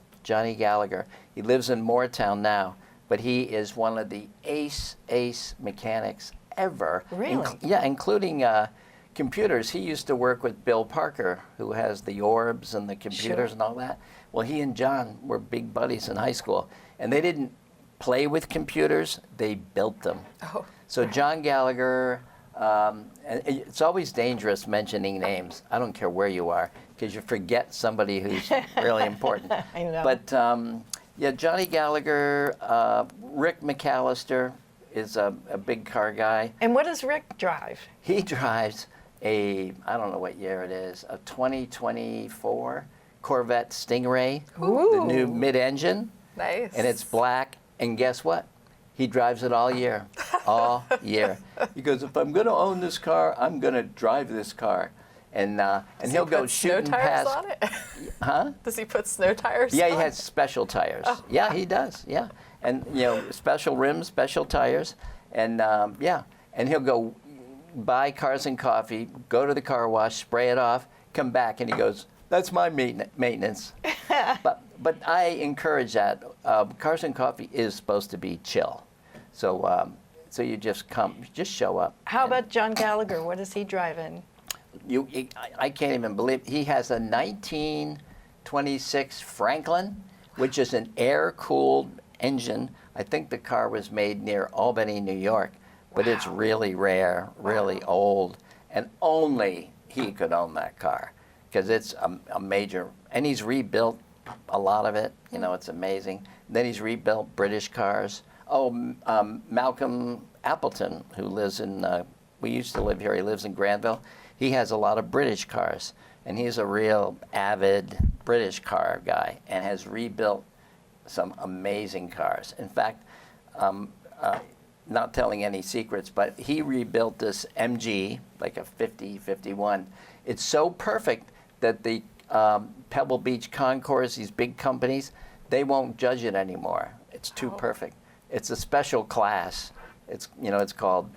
He lives in Moortown now, but he is one of the ace mechanics ever. Really? Including computers. He used to work with Bill Parker, who has the orbs and the computers and all that. Well, he and John were big buddies in high school, and they didn't play with computers, they built them. Oh. So John Gallagher, and it's always dangerous mentioning names. I don't care where you are, because you forget somebody who's really important. I know. But Johnny Gallagher, Rick McAllister is a big car guy. And what does Rick drive? He drives I don't know what year it is, a 2024 Corvette Stingray, the new mid-engine. Nice. And it's black. And guess what? He drives it all year. All year. He goes, if I'm going to own this car, I'm going to drive this car. And he'll go shooting past. Does he put snow tires on it? Huh? Does he put snow tires Yeah, on he has special tires. Oh. Yeah, he does. Yeah. And, special rims, special tires. And, and he'll go buy Cars and Coffee, go to the car wash, spray it off, come back, and he goes, that's my maintenance. But I encourage that. Cars and Coffee is supposed to be chill. So you just show up. How about John Gallagher? What is he driving? I can't even believe he has a 1926 Franklin, which is an air-cooled engine. I think the car was made near Albany, New York, but it's really rare, really old, and only he could own that car because it's a major. And he's rebuilt a lot of it. It's amazing. Then he's rebuilt British cars. Malcolm Appleton, who lives in, we used to live here, he lives in Granville. He has a lot of British cars, and he's a real avid British car guy and has rebuilt some amazing cars. In fact, not telling any secrets, but he rebuilt this MG, like a 51. It's so perfect that the Pebble Beach Concours, these big companies, they won't judge it anymore. It's too perfect. It's a special class. It's called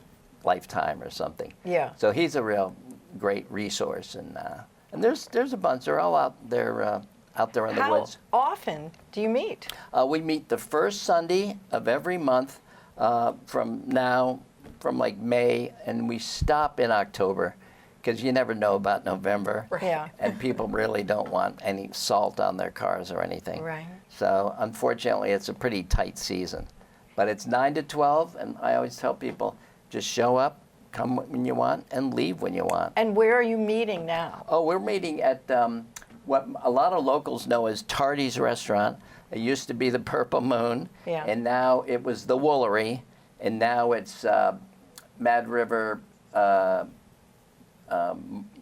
Lifetime or something. Yeah. So he's a real great resource, and there's a bunch. They're all out there in the woods. How often do you meet? We meet the first Sunday of every month from like May, and we stop in October because you never know about November. Yeah. And people really don't want any salt on their cars or anything. Right. So unfortunately, it's a pretty tight season. But it's 9 to 12, and I always tell people, just show up, come when you want, and leave when you want. And where are you meeting now? Oh, we're meeting at what a lot of locals know as Tardy's Restaurant. It used to be the Purple Moon, Yeah. and now it was the Woolery, and now it's Mad River,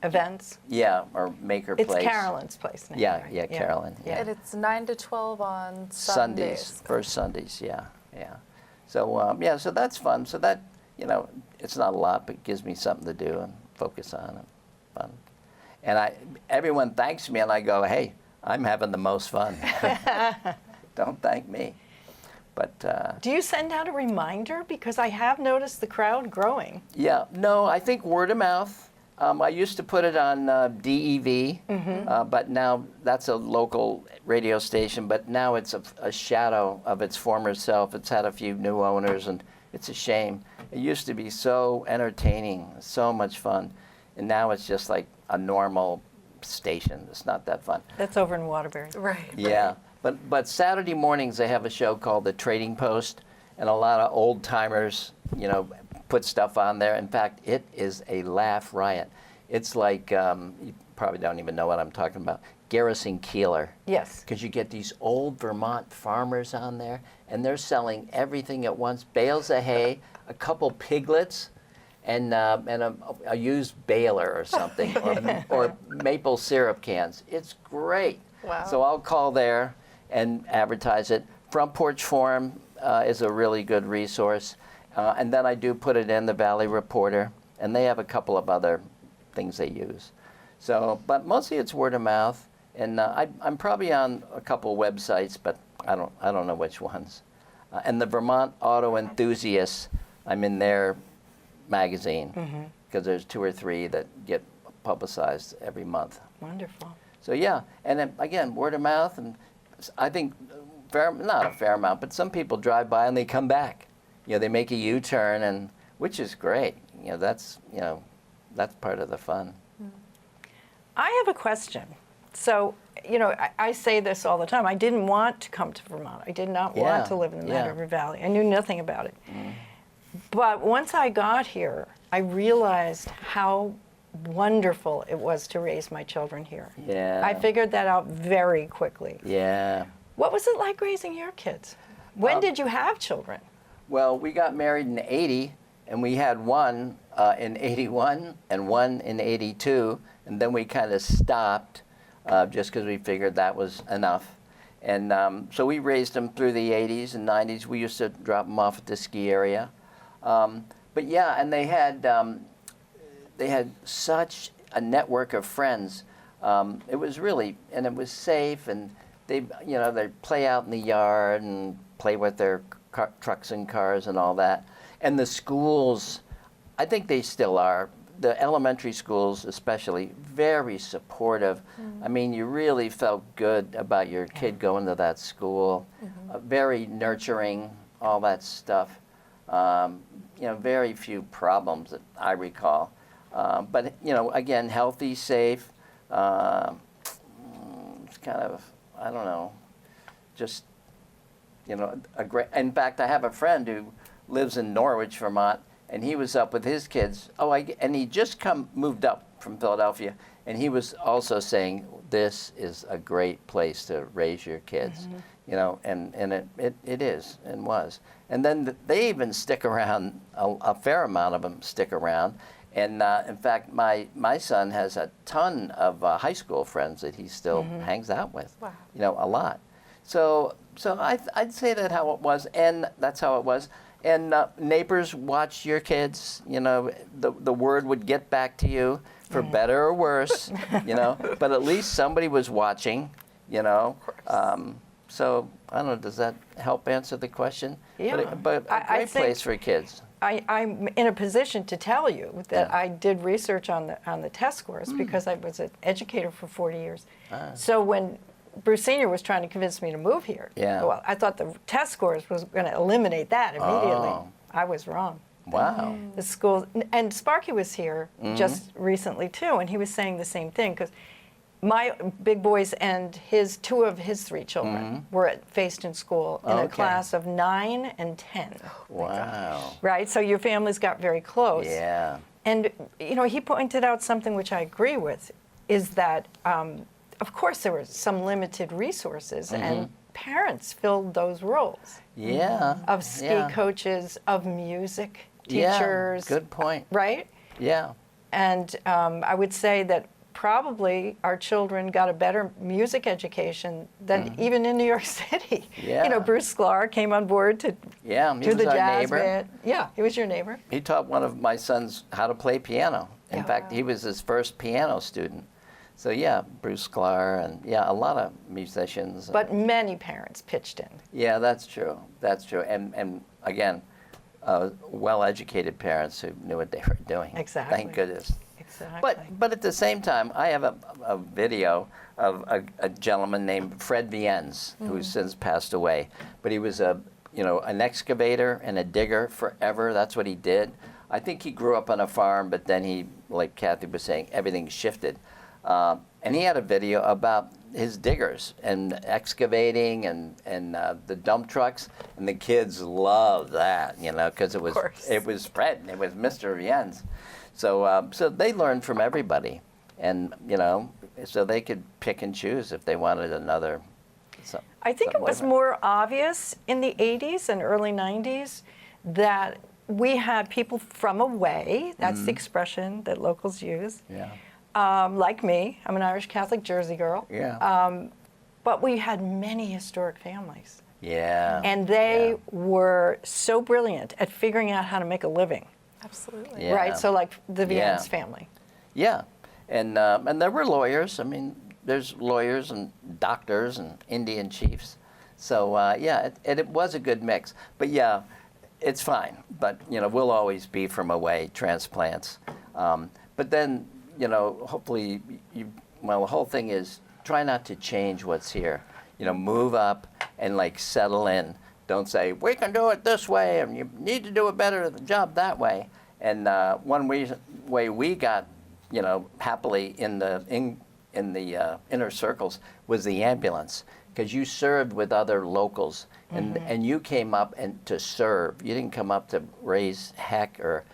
Events. yeah, or Maker It's Place. Carolyn's place now. Yeah, right? yeah, Carolyn. Yeah. And it's 9 to 12 on Sundays, Sundays. first Sundays, yeah, yeah. So yeah, so that's fun. So that, you know, it's not a lot, but it gives me something to do and focus on and fun. And everyone thanks me, and I go, hey, I'm having the most fun. Don't thank me. But Do you send out a reminder? Because I have noticed the crowd growing. yeah, no, I think word of mouth. I used to put it on DEV, but now that's a local radio station, but now it's a shadow of its former self. It's had a few new owners, and it's a shame. It used to be so entertaining, so much fun, and now it's just like a normal station. It's not that fun. That's over in Waterbury. Right. Yeah, but Saturday mornings they have a show called The Trading Post, and a lot of old timers, you know, put stuff on there. In fact, it is a laugh riot. It's like you probably don't even know what I'm talking about. Garrison Keillor. Yes. Because you get these old Vermont farmers on there, and they're selling everything at once: bales of hay, a couple piglets, and a used baler or something, or maple syrup cans. It's great. Wow. So I'll call there and advertise it. Front Porch Forum is a really good resource. And then I do put it in the Valley Reporter, and they have a couple of other things they use. So, but mostly it's word of mouth, and I'm probably on a couple websites, but I don't know which ones. And the Vermont Auto Enthusiasts, I'm in their magazine, because there's 2 or 3 that get publicized every month. Wonderful. So yeah, and then again, word of mouth, and I think not a fair amount, but some people drive by and they come back. You know, they make a U-turn, and which is great. You know, that's part of the fun. I have a question. So, you know, I say this all the time. I didn't want to come to Vermont. I did not Yeah, want to live in the Mad yeah. River Valley. I knew nothing about it. But once I got here, I realized how wonderful it was to raise my children here. Yeah. I figured that out very quickly. Yeah. What was it like raising your kids? When did you have children? Well, we got married in '80, and we had one in '81 and one in '82, and then we kind of stopped just because we figured that was enough. And so we raised them through the '80s and '90s. We used to drop them off at the ski area. But yeah, and they had such a network of friends. It was really, and it was safe, and they'd play out in the yard and play with their trucks and cars and all that. And the schools, I think they still are, the elementary schools especially, very supportive. I mean, you really felt good about your kid going to that school. Very nurturing, all that stuff. Very few problems that I recall. But, again, healthy, safe. It's kind of, I don't know, just, a great, in fact, I have a friend who lives in Norwich, Vermont, and he was up with his kids. And he just moved up from Philadelphia, and he was also saying, this is a great place to raise your kids, and it is and was. And then they even stick around, a fair amount of them stick around. And in fact, my son has a ton of high school friends that he still hangs out with, Wow. a lot. So I'd say that how it was, and that's how it was. And neighbors watched your kids. The word would get back to you, for better or worse. But at least somebody was watching. Of course. So I don't know. Does that help answer the question? Yeah. But a I great think- place for kids. I'm in a position to tell you that Yeah. I did research on the test scores because I was an educator for 40 years. So when Bruce Sr. was trying to convince me to move here, Yeah. well, I thought the test scores was going to eliminate that immediately. Oh. I was wrong. Wow. The school, and Sparky was here just recently too, and he was saying the same thing because my big boys and two of his 3 children were at Fayston School in a Okay. class of 9 and 10. Wow. Right, so your families got very close. Yeah. And he pointed out something which I agree with, is that of course, there were some limited resources, and parents filled those roles Yeah. of ski yeah. coaches, of music Yeah, teachers. good point. Right? Yeah. And I would say that probably our children got a better music education than even in New York City. Yeah. You know, Bruce Sklar came on board to Yeah, he do was the our jazz neighbor. band. Yeah, he was your neighbor. He taught one of my sons how to play piano. In Yeah. fact, he was his first piano student. So yeah, Bruce Sklar and yeah, a lot of musicians. But many parents pitched in. Yeah, that's true. That's true. And again, well-educated parents who knew what they were doing. Exactly. Thank goodness. Exactly. But at the same time, I have a video of a gentleman named Fred Viennes, who's since passed away. But he was an excavator and a digger forever. That's what he did. I think he grew up on a farm, but then he, like Kathy was saying, everything shifted. And he had a video about his diggers and excavating and the dump trucks, and the kids loved that, because it was Fred, it was Mr. Viennes. So they learned from everybody, and so they could pick and choose if they wanted another. I think it was different. more obvious in the 80s and early 90s that we had people from away, that's the expression that locals use, Yeah. like me. I'm an Irish Catholic Jersey girl. Yeah. But we had many historic families. Yeah. And they were so brilliant at figuring out how to make a living, Absolutely. Yeah. right? So like the Yeah. Viennes family. Yeah, and there were lawyers. I mean, there's lawyers and doctors and Indian chiefs. So it was a good mix. But yeah, it's fine. But we'll always be from away transplants. But then hopefully the whole thing is try not to change what's here. Move up and settle in. Don't say we can do it this way and you need to do a better job that way. And one way we got happily in the inner circles was the ambulance, because you served with other locals and you came up and to serve. You didn't come up to raise heck or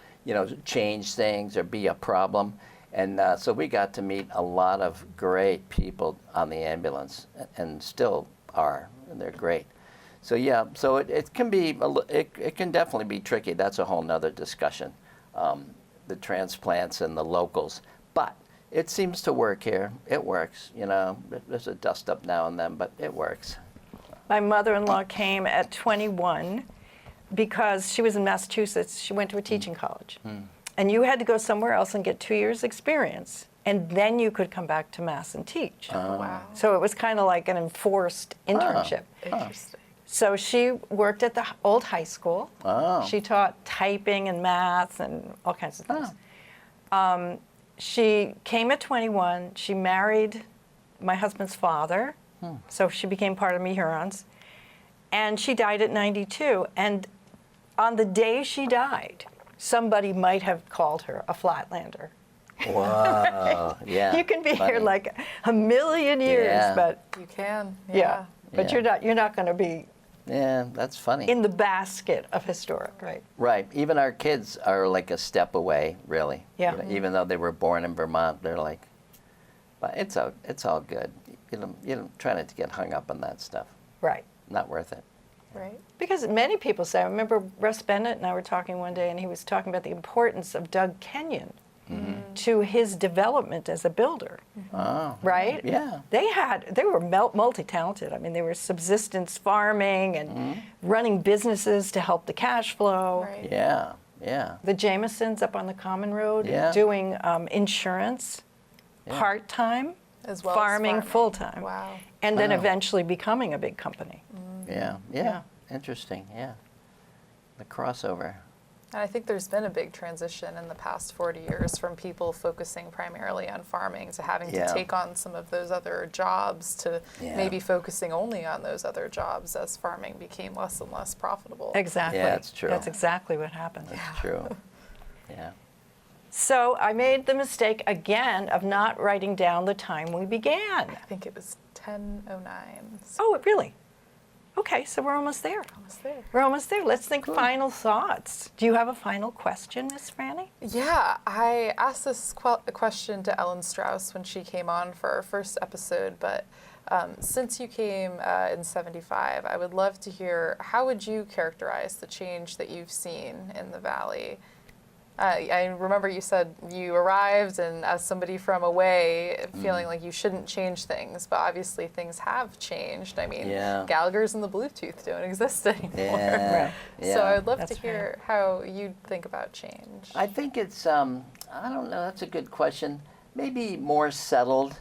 change things or be a problem. And so we got to meet a lot of great people on the ambulance, and still are, and they're great. So yeah, so it can be it can definitely be tricky. That's a whole nother discussion, the transplants and the locals. But it seems to work here. It works. There's a dust up now and then, but it works. My mother-in-law came at 21 because she was in Massachusetts. She went to a teaching college. And you had to go somewhere else and get 2 years experience, and then you could come back to Mass and teach. Wow. So it was kind of like an enforced internship. Interesting. So she worked at the old high school. Oh. She taught typing and math and all kinds of things. She came at 21. She married my husband's father, so she became part of Mehurons. And she died at 92. And on the day she died, somebody might have called her a Flatlander. Wow. Yeah. You can be funny. here like a million years, Yeah. but You can. yeah. But Yeah. you're not going to be Yeah, that's funny. in the basket of historic, right? Right. Even our kids are like a step away, really. Yeah. Even though they were born in Vermont, they're like, but it's all good. You don't try not to get hung up on that stuff. Right. Not worth it. Right. Because many people say, I remember Russ Bennett and I were talking one day, and he was talking about the importance of Doug Kenyon to his development as a builder, Oh. right? Yeah. They were multi-talented. I mean, they were subsistence farming and running businesses to help the cash flow. Right. Yeah. Yeah. The Jamesons up on the Common Road Yeah. doing insurance part-time, As well farming as farming. full-time, Wow. and then Wow. eventually becoming a big company. Yeah. Yeah. Yeah. Interesting. Yeah. The crossover. And I think there's been a big transition in the past 40 years from people focusing primarily on farming to having Yeah. to take on some of those other jobs to Yeah. maybe focusing only on those other jobs as farming became less and less profitable. Exactly. Yeah, that's true. That's exactly what happened. That's true. Yeah. So I made the mistake again of not writing down the time we began. I think it was 10:09. Oh, really? Okay, so we're almost there. Almost there. We're almost there. Let's think final thoughts. Do you have a final question, Miss Franni? Yeah, I asked this question to Ellen Strauss when she came on for our first episode, but since you came in '75, I would love to hear, how would you characterize the change that you've seen in the Valley? I remember you said you arrived, and as somebody from away, feeling like you shouldn't change things, but obviously things have changed. I mean, Gallagher's and the Bluetooth don't exist anymore. Yeah. So I would love That's to hear how you think about change. I think it's, I don't know, that's a good question. Maybe more settled,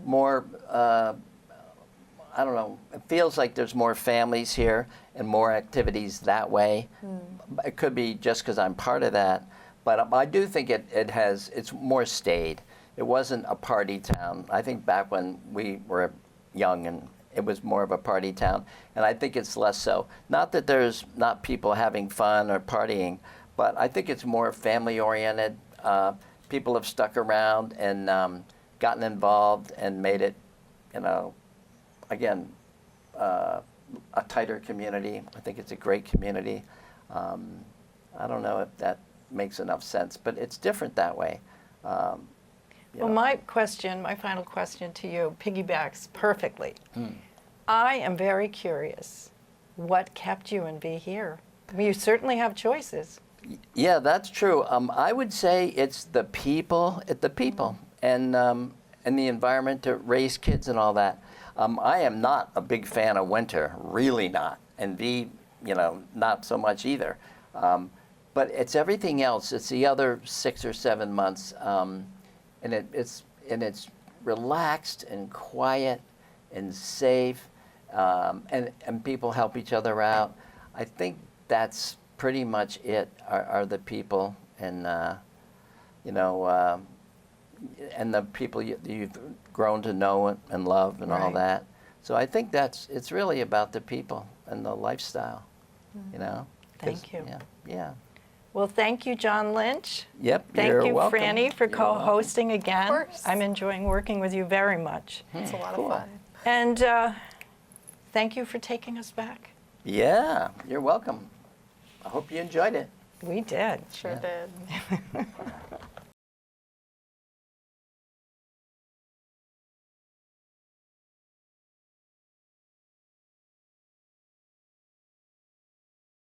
more, I don't know, it feels like there's more families here and more activities that way. It could be just because I'm part of that. But I do think it's more staid. It wasn't a party town. I think back when we were young, and it was more of a party town, and I think it's less so. Not that there's not people having fun or partying, but I think it's more family-oriented. People have stuck around and gotten involved and made it, again, a tighter community. I think it's a great community. I don't know if that makes enough sense, but it's different that way. Well, my final question to you piggybacks perfectly. I am very curious. What kept you in Be Here? I mean, you certainly have choices. Yeah, that's true. I would say it's the people, and the environment to raise kids and all that. I am not a big fan of winter, really not, and not so much either. But it's everything else. It's the other 6 or 7 months, and it's relaxed and quiet and safe, and people help each other out. I think that's pretty much it. Are the people and and the people you've grown to know and love and all Right. that. So I think it's really about the people and the lifestyle. Thank you. Yeah. Well, thank you, John Lynch. Yep, Thank you're you, welcome. Franni, for You're welcome. co-hosting again. Of course. I'm enjoying working with you very much. It's a lot Cool. of fun. And thank you for taking us back. Yeah, you're welcome. I hope you enjoyed it. We did. Sure did.